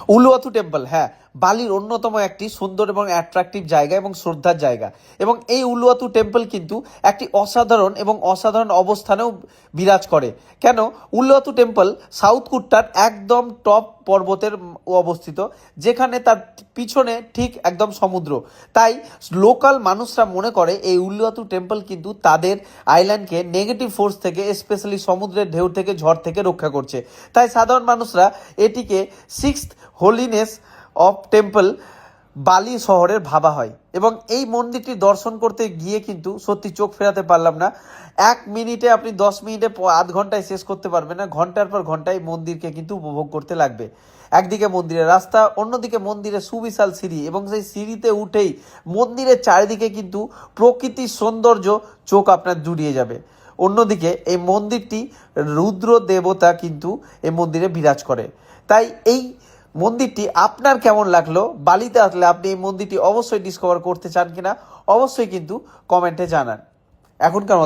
উলুয়াতু temple, হ্যাঁ, বালির অন্যতম একটি সুন্দর এবং অ্যাট্রাকটিভ জায়গা এবং শ্রদ্ধার জায়গা। এবং এই উলুয়াতু টেম্পল কিন্তু একটি অসাধারণ অবস্থানেও বিরাজ করে। কেন? উলুয়াতু টেম্পল সাউথ কুট্টার একদম টপ পর্বতের অবস্থিত, যেখানে তার পিছনে ঠিক একদম সমুদ্র। তাই লোকাল মানুষরা মনে করে এই উলুয়াতু টেম্পল কিন্তু তাদের আইল্যান্ডকে নেগেটিভ ফোর্স থেকে, স্পেশালি সমুদ্রের ঢেউ থেকে, ঝড় থেকে রক্ষা করছে। তাই সাধারণ মানুষরা এটিকে সিক্সথ হোলিনেস অফ টেম্পল বালি শহরের ভাবা হয়। এবং এই মন্দিরটি দর্শন করতে গিয়ে কিন্তু সত্যি চোখ ফেরাতে পারলাম না। 1 মিনিটে আপনি 10 মিনিটে, আধ ঘন্টায় শেষ করতে পারবেন না। ঘন্টার পর ঘন্টায় মন্দিরকে কিন্তু উপভোগ করতে লাগবে। একদিকে মন্দিরের রাস্তা, অন্যদিকে মন্দিরের সুবিশাল সিঁড়ি, এবং সেই সিঁড়িতে উঠেই মন্দিরের চারিদিকে কিন্তু প্রকৃতির সৌন্দর্য চোখ আপনার জুড়িয়ে যাবে। অন্যদিকে এই মন্দিরটি রুদ্র দেবতা কিন্তু এই মন্দিরে বিরাজ করে। তাই এই মন্দিরটি আপনার কেমন লাগলো? বালিতে আসলে আপনি এই মন্দিরটি অবশ্যই ডিসকভার করতে চান কিনা অবশ্যই কিন্তু কমেন্টে জানান। এখনকার